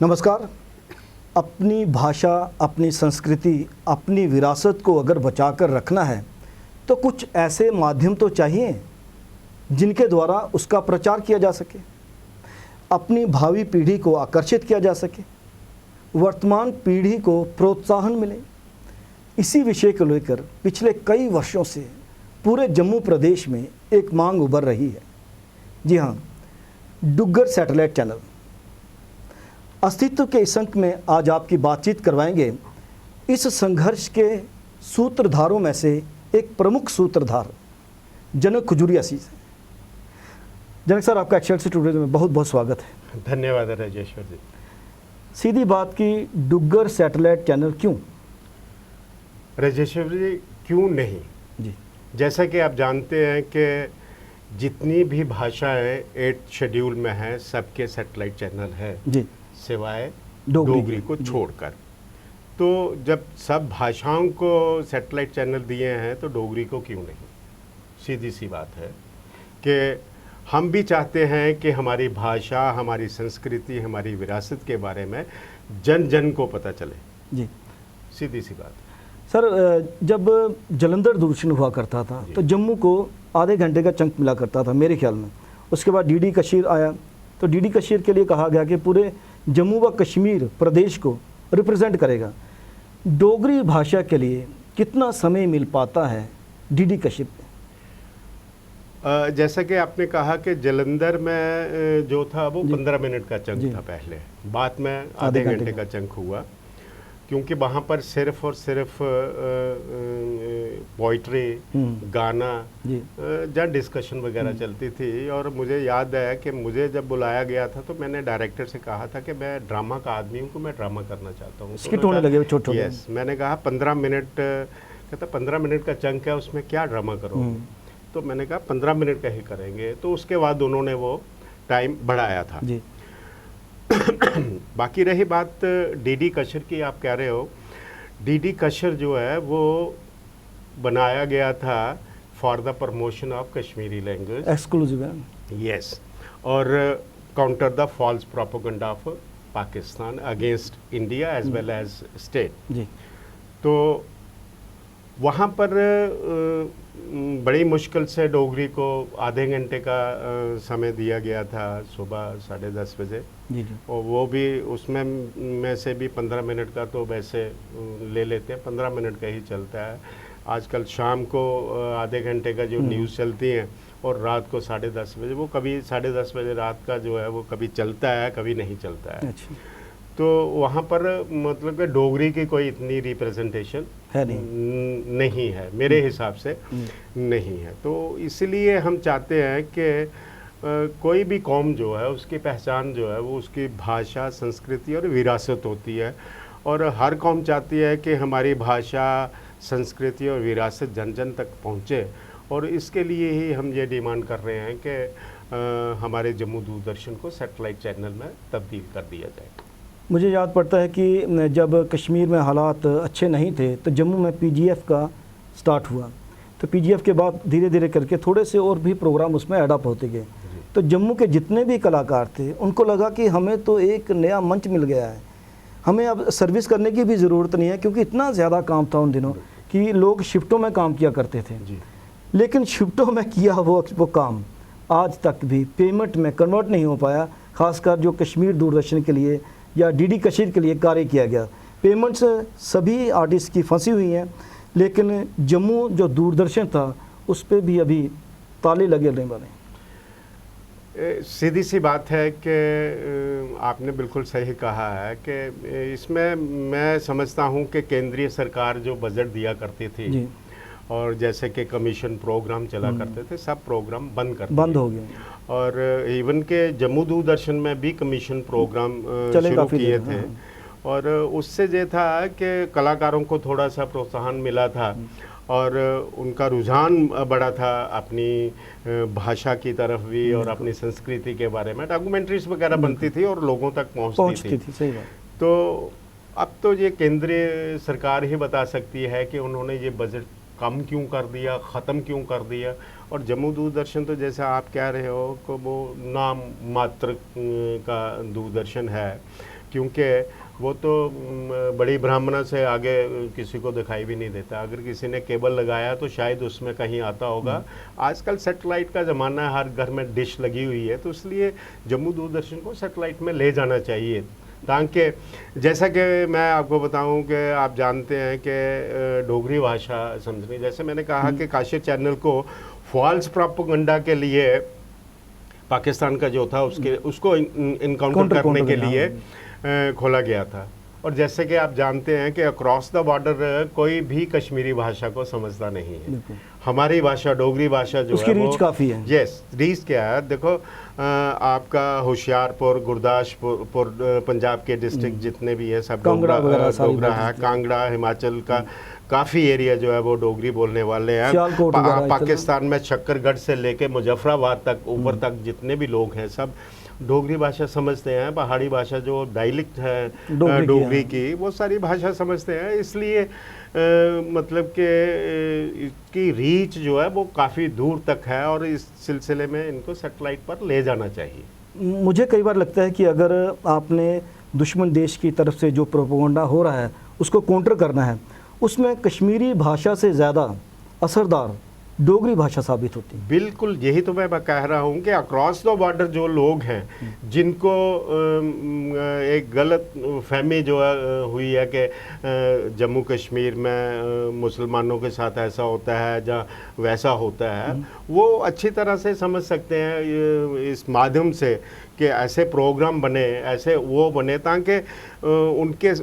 नमस्कार। अपनी भाषा, अपनी संस्कृति, अपनी विरासत को अगर बचाकर रखना है तो कुछ ऐसे माध्यम तो चाहिए जिनके द्वारा उसका प्रचार किया जा सके, अपनी भावी पीढ़ी को आकर्षित किया जा सके, वर्तमान पीढ़ी को प्रोत्साहन मिले। इसी विषय को लेकर पिछले कई वर्षों से पूरे जम्मू प्रदेश में एक मांग उभर रही है। जी हाँ, डुग्गर सैटेलाइट चैनल अस्तित्व के इस अंक में आज आपकी बातचीत करवाएंगे। इस संघर्ष के सूत्रधारों में से एक प्रमुख सूत्रधार जनक खजूरिया जी हैं। जनक सर, आपका एक्सेल स्टूडियो में बहुत बहुत स्वागत है। धन्यवाद राजेश्वर जी। सीधी बात की, डुग्गर सैटेलाइट चैनल क्यों? राजेश्वर जी, क्यों नहीं जी, जैसा कि आप जानते हैं कि जितनी भी भाषाएं 8 शेड्यूल में हैं, सबके सैटेलाइट चैनल है जी, सिवाय डोगरी को छोड़कर। तो जब सब भाषाओं को सैटेलाइट चैनल दिए हैं तो डोगरी को क्यों नहीं? सीधी सी बात है कि हम भी चाहते हैं कि हमारी भाषा, हमारी संस्कृति, हमारी विरासत के बारे में जन जन को पता चले। जी, सीधी सी बात। सर, जब जलंधर दूरदर्शन हुआ करता था तो जम्मू को आधे घंटे का चंक मिला करता था मेरे ख्याल में। उसके बाद डीडी कशीर आया तो डीडी कशीर के लिए कहा गया कि पूरे जम्मू व कश्मीर प्रदेश को रिप्रेजेंट करेगा। डोगरी भाषा के लिए कितना समय मिल पाता है डीडी कशीर पे? जैसा कि आपने कहा कि जलंधर में जो था वो 15 मिनट का चंक था पहले, बाद में आधे घंटे का चंक हुआ, क्योंकि वहाँ पर सिर्फ और सिर्फ पोइट्री, गाना, जहाँ डिस्कशन वगैरह चलती थी। और मुझे याद है कि मुझे जब बुलाया गया था तो मैंने डायरेक्टर से कहा था कि मैं ड्रामा का आदमी हूँ, मैं ड्रामा करना चाहता हूँ। स्किट होने लगे छोटे-छोटे। यस, मैंने कहा 15 मिनट, कहता 15 मिनट का चंक है, उसमें क्या ड्रामा करोगे? तो मैंने कहा 15 मिनट का ही करेंगे। तो उसके बाद उन्होंने वो टाइम बढ़ाया था जी। बाकी रही बात डीडी कशर की, आप कह रहे हो, डीडी कशर जो है वो बनाया गया था for the promotion of Kashmiri language, exclusive है। यस, और counter the false propaganda of Pakistan against India as well as state. जी। तो वहाँ पर बड़ी मुश्किल से डोगरी को आधे घंटे का समय दिया गया था, सुबह 10:30 बजे। जी जी। और वो भी उसमें में से भी 15 मिनट का तो वैसे ले लेते हैं, 15 मिनट का ही चलता है। आजकल शाम को आधे घंटे का जो न्यूज़ चलती हैं और रात को 10:30 बजे, वो कभी 10:30 बजे रात का जो है वो कभी चलता है, कभी नहीं चलता है। अच्छा। तो वहाँ पर मतलब कि डोगरी की कोई इतनी रिप्रेजेंटेशन है नहीं है, मेरे हिसाब से नहीं है। तो इसलिए हम चाहते हैं कि कोई भी कौम जो है उसकी पहचान जो है वो उसकी भाषा, संस्कृति और विरासत होती है। और हर कौम चाहती है कि हमारी भाषा, संस्कृति और विरासत जन जन तक पहुँचे। और इसके लिए ही हम ये डिमांड कर रहे हैं कि हमारे जम्मू दूरदर्शन को सैटेलाइट चैनल में तब्दील कर दिया जाए। मुझे याद पड़ता है कि जब कश्मीर में हालात अच्छे नहीं थे तो जम्मू में पीजीएफ का स्टार्ट हुआ। तो पीजीएफ के बाद धीरे धीरे करके थोड़े से और भी प्रोग्राम उसमें एडअप होते गए। तो जम्मू के जितने भी कलाकार थे उनको लगा कि हमें तो एक नया मंच मिल गया है, हमें अब सर्विस करने की भी ज़रूरत नहीं है, क्योंकि इतना ज़्यादा काम था उन दिनों कि लोग शिफ्टों में काम किया करते थे। लेकिन शिफ्टों में किया वो काम आज तक भी पेमेंट में कन्वर्ट नहीं हो पाया। ख़ासकर जो कश्मीर दूरदर्शन के लिए या डीडी कशीर के लिए कार्य किया गया, पेमेंट्स सभी आर्टिस्ट की फंसी हुई हैं, लेकिन जम्मू जो दूरदर्शन था उस पर भी अभी ताले लगे नहीं बने। सीधी सी बात है कि आपने बिल्कुल सही कहा है कि इसमें मैं समझता हूं कि केंद्रीय सरकार जो बजट दिया करती थी जी। और जैसे कि कमीशन प्रोग्राम चला करते थे, सब प्रोग्राम बंद हो गए। और इवन के जम्मू दूरदर्शन में भी कमीशन प्रोग्राम शुरू किए थे। और उससे ये था कि कलाकारों को थोड़ा सा प्रोत्साहन मिला था और उनका रुझान बढ़ा था अपनी भाषा की तरफ भी और अपनी संस्कृति के बारे में। डॉक्यूमेंट्रीज वगैरह बनती थी और लोगों तक पहुंचती थी। सही बात। तो अब तो ये केंद्रीय सरकार ही बता सकती है कि उन्होंने ये बजट कम क्यों कर दिया, ख़त्म क्यों कर दिया। और जम्मू दूरदर्शन तो जैसा आप कह रहे हो कि वो नाम मात्र का दूरदर्शन है। क्योंकि वो तो बड़ी ब्राह्मणा से आगे किसी को दिखाई भी नहीं देता। अगर किसी ने केबल लगाया तो शायद उसमें कहीं आता होगा। आजकल सेटेलाइट का ज़माना है, हर घर में डिश लगी हुई है, तो इसलिए जम्मू दूरदर्शन को सेटेलाइट में ले जाना चाहिए, ताकि जैसा कि मैं आपको बताऊं कि आप जानते हैं कि डोगरी भाषा समझनी, जैसे मैंने कहा कि काशिर चैनल को फॉल्स प्रोपेगेंडा के लिए पाकिस्तान का जो था उसको इनकाउंटर करने के लिए खोला गया था। और जैसे कि आप जानते हैं कि अक्रॉस द बॉर्डर कोई भी कश्मीरी भाषा को समझता नहीं है। हमारी भाषा डोगरी भाषा जो उसकी है रीच काफ़ी है। यस, रीच क्या है, देखो आपका होशियारपुर, गुरदासपुर, पंजाब के डिस्ट्रिक्ट जितने भी है सब डोगरा है, कांगड़ा हिमाचल का काफ़ी एरिया जो है वो डोगरी बोलने वाले हैं। पाकिस्तान में शक्करगढ़ से लेके मुजफ्फराबाद तक ऊपर तक जितने भी लोग हैं सब डोगरी भाषा समझते हैं। पहाड़ी भाषा जो डायलेक्ट है डोगरी की, वो सारी भाषा समझते हैं। इसलिए मतलब कि इसकी रीच जो है वो काफ़ी दूर तक है और इस सिलसिले में इनको सेटेलाइट पर ले जाना चाहिए। मुझे कई बार लगता है कि अगर आपने दुश्मन देश की तरफ से जो प्रोपेगेंडा हो रहा है उसको काउंटर करना है, उसमें कश्मीरी भाषा से ज़्यादा असरदार डोगरी भाषा साबित होती है। बिल्कुल, यही तो मैं कह रहा हूँ कि अक्रॉस द बॉर्डर जो लोग हैं जिनको एक गलत फहमी जो हुई है कि जम्मू कश्मीर में मुसलमानों के साथ ऐसा होता है या वैसा होता है, वो अच्छी तरह से समझ सकते हैं इस माध्यम से कि ऐसे प्रोग्राम बने, ऐसे वो बने, ताकि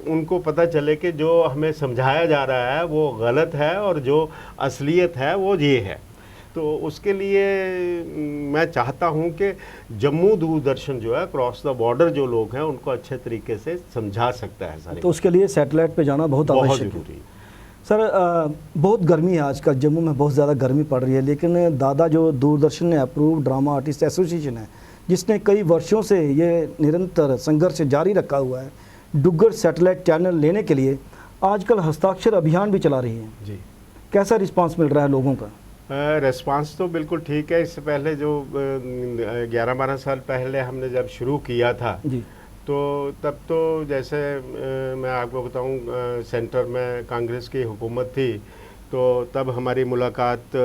उनको पता चले कि जो हमें समझाया जा रहा है वो गलत है और जो असलियत है वो ये है। तो उसके लिए मैं चाहता हूं कि जम्मू दूरदर्शन जो है क्रॉस द बॉर्डर जो लोग हैं उनको अच्छे तरीके से समझा सकता है सारे। तो उसके लिए सैटेलाइट पे जाना बहुत आवश्यक है। सर बहुत गर्मी है आजकल, जम्मू में बहुत ज़्यादा गर्मी पड़ रही है, लेकिन दादा जो दूरदर्शन ने अप्रूव ड्रामा आर्टिस्ट एसोसिएशन है जिसने कई वर्षों से ये निरंतर संघर्ष जारी रखा हुआ है डुग्गर सैटेलाइट चैनल लेने के लिए, आजकल हस्ताक्षर अभियान भी चला रही है जी। कैसा रिस्पांस मिल रहा है लोगों का? रिस्पांस तो बिल्कुल ठीक है। इससे पहले जो 11-12 साल पहले हमने जब शुरू किया था जी, तो तब तो जैसे मैं आपको बताऊं सेंटर में कांग्रेस की हुकूमत थी, तो तब हमारी मुलाकात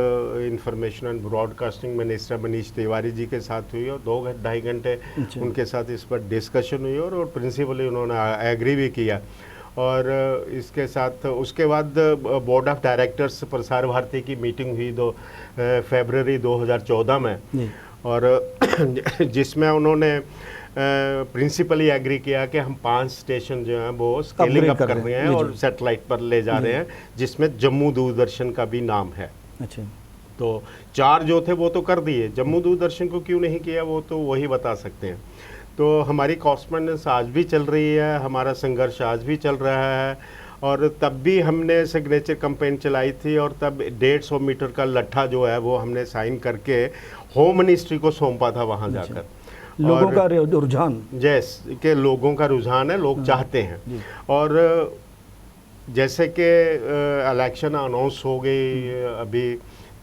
information and broadcasting minister Manish Tiwari ji के साथ हुई और 2-2.5 घंटे उनके साथ इस पर डिस्कशन हुई और प्रिंसिपली उन्होंने एग्री भी किया। और इसके साथ उसके बाद board of directors Prasar Bharati की मीटिंग हुई फरवरी 2014 में, और जिसमें उन्होंने प्रिंसिपली एग्री किया कि हम 5 स्टेशन जो हैं वो स्केलिंग अप कर रहे हैं और सेटेलाइट पर ले जा रहे हैं, जिसमें जम्मू दूरदर्शन का भी नाम है। अच्छा, तो 4 जो थे वो तो कर दिए, जम्मू दूरदर्शन को क्यों नहीं किया वो तो वही बता सकते हैं। तो हमारी कॉरस्पॉन्डेंस आज भी चल रही है, हमारा संघर्ष आज भी चल रहा है। और तब भी हमने सिग्नेचर कैंपेन चलाई थी और तब 150 मीटर का लट्ठा जो है वो हमने साइन करके होम मिनिस्ट्री को सौंपा था वहाँ जाकर। लोगों का रुझान, जैस के लोगों का रुझान है, लोग चाहते हैं। और जैसे कि इलेक्शन अनाउंस हो गई अभी,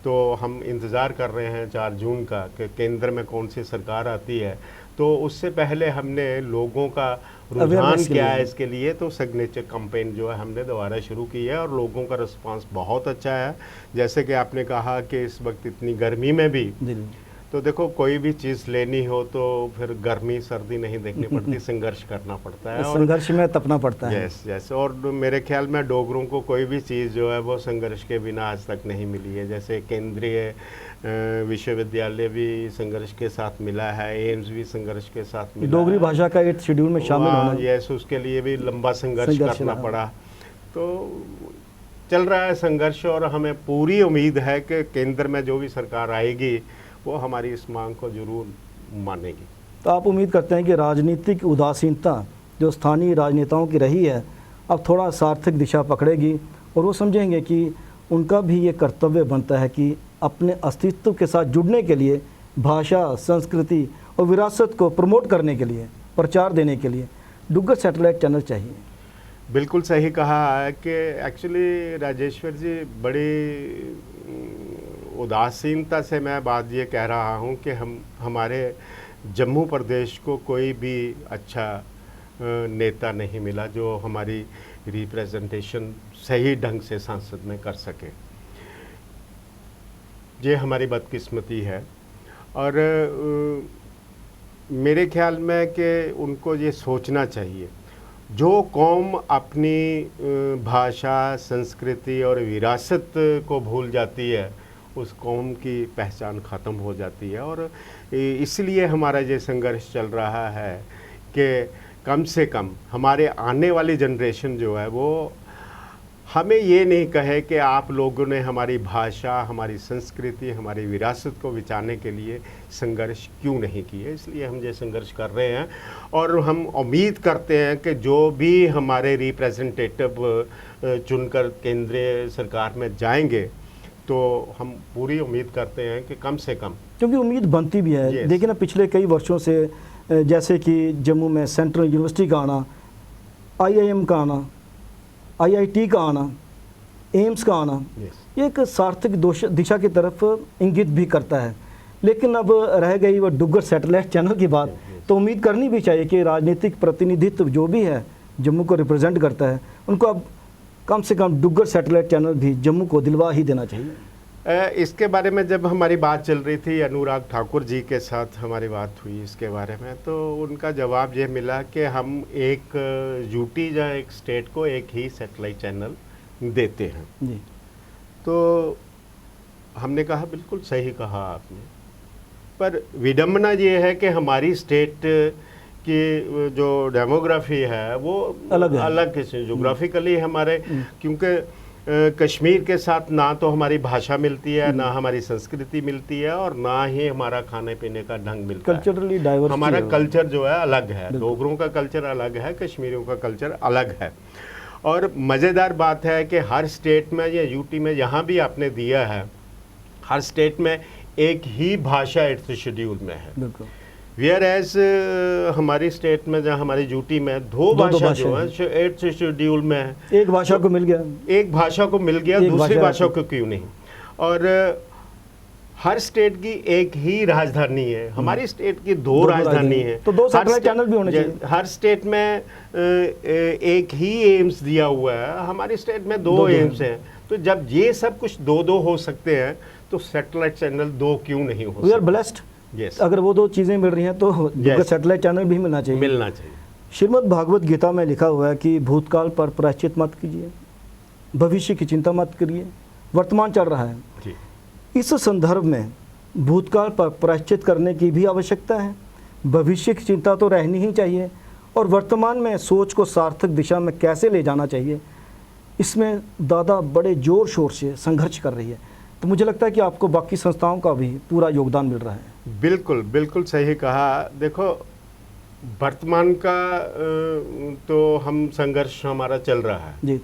तो हम इंतज़ार कर रहे हैं 4 जून का कि केंद्र में कौन सी सरकार आती है। तो उससे पहले हमने लोगों का रुझान क्या है इसके लिए तो सिग्नेचर कैंपेन जो है हमने दोबारा शुरू की है और लोगों का रिस्पांस बहुत अच्छा है। जैसे कि आपने कहा कि इस वक्त इतनी गर्मी में भी, तो देखो कोई भी चीज़ लेनी हो तो फिर गर्मी सर्दी नहीं देखनी पड़ती, संघर्ष करना पड़ता है, संघर्ष में तपना पड़ता है। Yes yes. और मेरे ख्याल में डोगरों को कोई भी चीज़ जो है वो संघर्ष के बिना आज तक नहीं मिली है। जैसे केंद्रीय विश्वविद्यालय भी संघर्ष के साथ मिला है, एम्स भी संघर्ष के साथ मिला, डोगरी भाषा का 8 शेड्यूल में शामिल होना, यस, उसके लिए भी लंबा संघर्ष करना पड़ा। तो चल रहा है संघर्ष और हमें पूरी उम्मीद है कि केंद्र में जो भी सरकार आएगी वो हमारी इस मांग को जरूर मानेगी। तो आप उम्मीद करते हैं कि राजनीतिक उदासीनता जो स्थानीय राजनेताओं की रही है अब थोड़ा सार्थक दिशा पकड़ेगी और वो समझेंगे कि उनका भी ये कर्तव्य बनता है कि अपने अस्तित्व के साथ जुड़ने के लिए, भाषा, संस्कृति और विरासत को प्रमोट करने के लिए, प्रचार देने के लिए डुग्गर सैटेलाइट चैनल चाहिए। बिल्कुल सही कहा है कि एक्चुअली राजेश्वर जी, बड़ी उदासीनता से मैं बात ये कह रहा हूँ कि हमारे जम्मू प्रदेश को कोई भी अच्छा नेता नहीं मिला जो हमारी रिप्रेजेंटेशन सही ढंग से संसद में कर सके। ये हमारी बदकिस्मती है और मेरे ख्याल में कि उनको ये सोचना चाहिए, जो कौम अपनी भाषा, संस्कृति और विरासत को भूल जाती है उस कौम की पहचान ख़त्म हो जाती है। और इसलिए हमारा ये संघर्ष चल रहा है कि कम से कम हमारे आने वाली जनरेशन जो है वो हमें ये नहीं कहे कि आप लोगों ने हमारी भाषा, हमारी संस्कृति, हमारी विरासत को बचाने के लिए संघर्ष क्यों नहीं किए। इसलिए हम ये संघर्ष कर रहे हैं और हम उम्मीद करते हैं कि जो भी हमारे रिप्रेजेंटेटिव चुनकर केंद्रीय सरकार में जाएंगे तो हम पूरी उम्मीद करते हैं कि कम से कम, क्योंकि उम्मीद बनती भी है। Yes. देखिए ना, पिछले कई वर्षों से जैसे कि जम्मू में सेंट्रल यूनिवर्सिटी का आना, IIM का आना, IIT का आना, एम्स का आना, Yes. ये एक सार्थक दिशा की तरफ इंगित भी करता है। लेकिन अब रह गई वो डुग्गर सैटेलाइट चैनल की बात, तो उम्मीद करनी भी चाहिए कि राजनीतिक प्रतिनिधित्व जो भी है जम्मू को रिप्रेजेंट करता है, उनको अब कम से कम डुग्गर सैटेलाइट चैनल भी जम्मू को दिलवा ही देना चाहिए। इसके बारे में जब हमारी बात चल रही थी, अनुराग ठाकुर जी के साथ हमारी बात हुई इसके बारे में, तो उनका जवाब ये मिला कि हम एक यूटी या एक स्टेट को एक ही सैटेलाइट चैनल देते हैं जी। तो हमने कहा बिल्कुल सही कहा आपने, पर विडम्बना ये है कि हमारी स्टेट की जो डेमोग्राफी है वो अलग किस्म, जोग्राफिकली हमारे, क्योंकि कश्मीर के साथ ना तो हमारी भाषा मिलती है, ना हमारी संस्कृति मिलती है और ना ही हमारा खाने पीने का ढंग मिलता है। कल्चरली डाइवर्स, हमारा कल्चर जो है अलग है, डोगरों का कल्चर अलग है, कश्मीरियों का कल्चर अलग है। और मज़ेदार बात है कि हर स्टेट में या यूटी में यहाँ भी आपने दिया है, हर स्टेट में एक ही भाषा 8th शेड्यूल में है। बिल्कुल। वेयर एज हमारी स्टेट में, जहाँ हमारी यूटी में दो भाषा जो है 8th शेड्यूल में है, एक भाषा को मिल गया, एक भाषा को मिल गया, दूसरी भाषा को क्यों नहीं। और हर स्टेट की एक ही राजधानी है, हमारी स्टेट की दो राजधानी है, तो दो सैटेलाइट चैनल भी होने चाहिए। हर स्टेट में एक ही एम्स दिया हुआ है, हमारी स्टेट में दो एम्स हैं। तो जब ये सब कुछ दो हो सकते हैं तो सैटेलाइट चैनल दो क्यों नहीं हो सकते? We are blessed. Yes. अगर वो दो चीज़ें मिल रही हैं तो Yes. सैटेलाइट चैनल भी मिलना चाहिए। श्रीमद् भागवत गीता में लिखा हुआ है कि भूतकाल पर प्रायश्चित मत कीजिए, भविष्य की चिंता मत करिए, वर्तमान चल रहा है जी। इस संदर्भ में भूतकाल पर प्रायश्चित करने की भी आवश्यकता है, भविष्य की चिंता तो रहनी ही चाहिए, और वर्तमान में सोच को सार्थक दिशा में कैसे ले जाना चाहिए, इसमें दादा बड़े ज़ोर शोर से संघर्ष कर रही है। तो मुझे लगता है कि आपको बाकी संस्थाओं का भी पूरा योगदान मिल रहा है। बिल्कुल बिल्कुल सही कहा। देखो, वर्तमान का तो हम संघर्ष हमारा चल रहा है जी।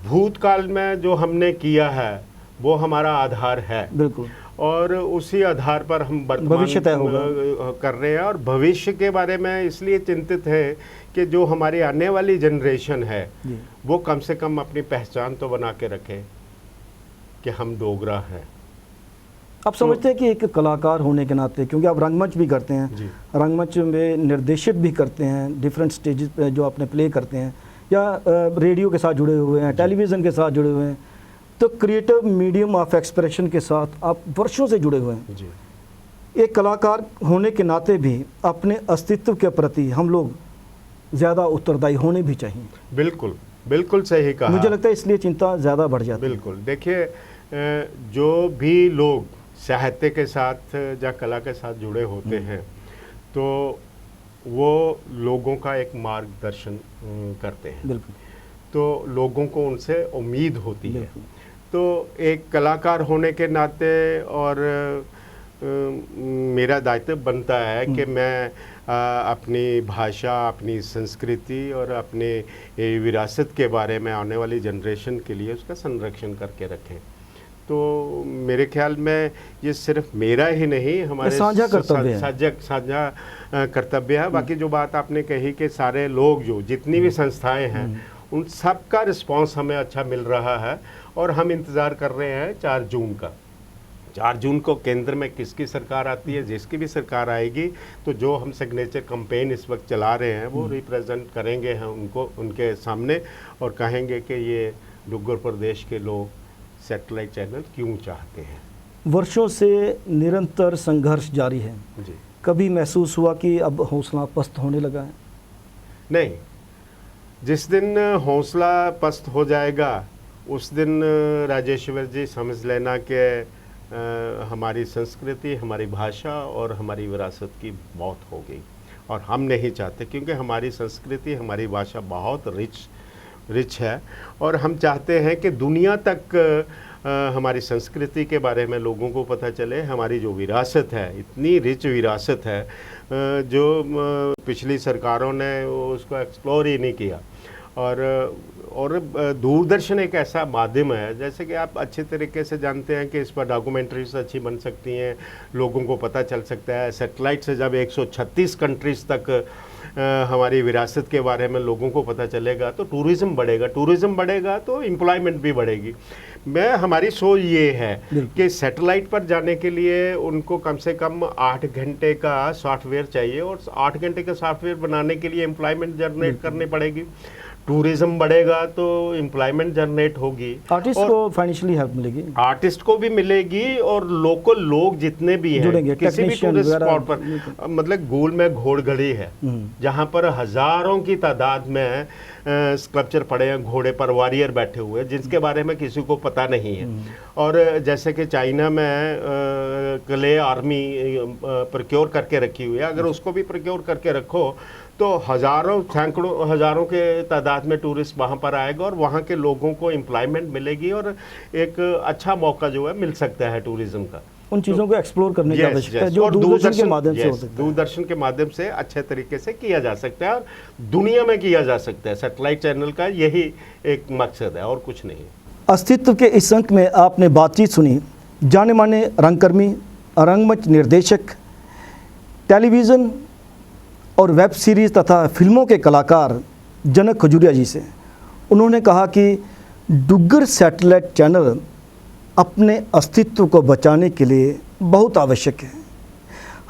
भूतकाल में जो हमने किया है वो हमारा आधार है, बिल्कुल, और उसी आधार पर हम भविष्य तय होगा कर रहे हैं। और भविष्य के बारे में इसलिए चिंतित है कि जो हमारी आने वाली जनरेशन है जी। वो कम से कम अपनी पहचान तो बना के रखे कि हम डोगरा हैं। आप समझते हैं कि एक कलाकार होने के नाते, क्योंकि आप रंगमंच भी करते हैं, जी। रंगमंच में निर्देशित भी करते हैं, डिफरेंट स्टेजेस पे जो आपने प्ले करते हैं, या रेडियो के साथ जुड़े हुए हैं, टेलीविज़न के साथ जुड़े हुए हैं, तो क्रिएटिव मीडियम ऑफ एक्सप्रेशन के साथ आप वर्षों से जुड़े हुए हैं। जी। एक कलाकार होने के नाते भी अपने अस्तित्व के प्रति हम लोग ज़्यादा उत्तरदायी होने भी चाहिए। बिल्कुल बिल्कुल सही कहा। मुझे लगता है इसलिए चिंता ज़्यादा बढ़ जाती है। बिल्कुल। देखिए, जो भी लोग साहित्य के साथ या कला के साथ जुड़े होते हैं तो वो लोगों का एक मार्गदर्शन करते हैं। बिल्कुल। तो लोगों को उनसे उम्मीद होती है। तो एक कलाकार होने के नाते और मेरा दायित्व बनता है कि मैं अपनी भाषा, अपनी संस्कृति और अपने विरासत के बारे में आने वाली जनरेशन के लिए उसका संरक्षण करके रखें। तो मेरे ख्याल में ये सिर्फ मेरा ही नहीं, हमारे साझा कर्तव्य है। साझा कर्तव्य है। बाकी जो बात आपने कही कि सारे लोग, जो जितनी भी संस्थाएं हैं, उन सब का रिस्पॉन्स हमें अच्छा मिल रहा है और हम इंतज़ार कर रहे हैं 4 जून का। 4 जून को केंद्र में किसकी सरकार आती है, जिसकी भी सरकार आएगी, तो जो हम सिग्नेचर कैंपेन इस वक्त चला रहे हैं वो रिप्रेजेंट करेंगे हम उनको उनके सामने और कहेंगे कि ये डुग्गर प्रदेश के लोग सैटेलाइट चैनल क्यों चाहते हैं। वर्षों से निरंतर संघर्ष जारी है, जी कभी महसूस हुआ कि अब हौसला पस्त होने लगा है? नहीं, जिस दिन हौसला पस्त हो जाएगा उस दिन राजेश्वर जी समझ लेना कि हमारी संस्कृति, हमारी भाषा और हमारी विरासत की मौत हो गई। और हम नहीं चाहते, क्योंकि हमारी संस्कृति, हमारी भाषा बहुत रिच है और हम चाहते हैं कि दुनिया तक हमारी संस्कृति के बारे में लोगों को पता चले। हमारी जो विरासत है, इतनी रिच विरासत है जो पिछली सरकारों ने उसको एक्सप्लोर ही नहीं किया। और दूरदर्शन एक ऐसा माध्यम है, जैसे कि आप अच्छे तरीके से जानते हैं कि इस पर डॉक्यूमेंट्रीज अच्छी बन सकती हैं, लोगों को पता चल सकता है। सैटेलाइट से जब 136 कंट्रीज़ तक हमारी विरासत के बारे में लोगों को पता चलेगा तो टूरिज़्म बढ़ेगा तो एम्प्लॉयमेंट भी बढ़ेगी। हमारी सोच ये है कि सैटेलाइट पर जाने के लिए उनको कम से कम 8 घंटे का सॉफ्टवेयर चाहिए और 8 घंटे का सॉफ्टवेयर बनाने के लिए एम्प्लॉयमेंट जनरेट करनी पड़ेगी। टूरिज्म बढ़ेगा तो एम्प्लॉयमेंट जनरेट होगी, आर्टिस्ट को फाइनेंशियली हेल्प मिलेगी, आर्टिस्ट को भी मिलेगी और लोकल लोग जितने भी हैं किसी भी टूरिस्ट स्पॉट पर, मतलब गोल में घोड़गढ़ी है जहाँ पर हजारों की तादाद में स्कल्पचर पड़े हैं, घोड़े पर वॉरियर बैठे हुए हैं जिनके बारे में किसी को पता नहीं है। और जैसे कि चाइना में क्ले आर्मी प्रोक्योर करके रखी हुई है, अगर उसको भी प्रोक्योर करके रखो तो हजारों सैकड़ों हजारों के तादाद में टूरिस्ट वहाँ पर आएगा और वहाँ के लोगों को एम्प्लॉयमेंट मिलेगी और एक अच्छा मौका जो है मिल सकता है टूरिज्म का। उन चीज़ों को एक्सप्लोर करने की आवश्यकता है जो दूरदर्शन के माध्यम से हो सकता है। दूरदर्शन के माध्यम से अच्छे तरीके से किया जा सकता है और दुनिया में किया जा सकता है। सैटेलाइट चैनल का यही एक मकसद है और कुछ नहीं। अस्तित्व के इस अंक में आपने बातचीत सुनी जाने माने रंगकर्मी, रंगमंच निर्देशक, टेलीविज़न और वेब सीरीज़ तथा फिल्मों के कलाकार जनक खजूरिया जी से। उन्होंने कहा कि डुग्गर सैटेलाइट चैनल अपने अस्तित्व को बचाने के लिए बहुत आवश्यक है।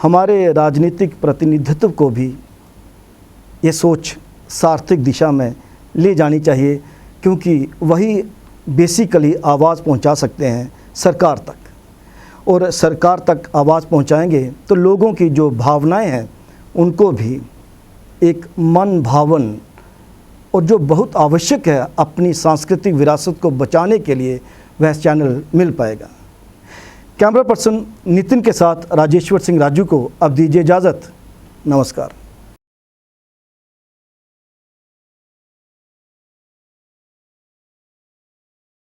हमारे राजनीतिक प्रतिनिधित्व को भी ये सोच सार्थक दिशा में ले जानी चाहिए, क्योंकि वही बेसिकली आवाज़ पहुंचा सकते हैं सरकार तक, और सरकार तक आवाज़ पहुंचाएंगे तो लोगों की जो भावनाएं हैं उनको भी एक मन भावन और जो बहुत आवश्यक है अपनी सांस्कृतिक विरासत को बचाने के लिए वह चैनल मिल पाएगा। कैमरा पर्सन नितिन के साथ राजेश्वर सिंह राजू को अब दीजिए इजाज़त। नमस्कार।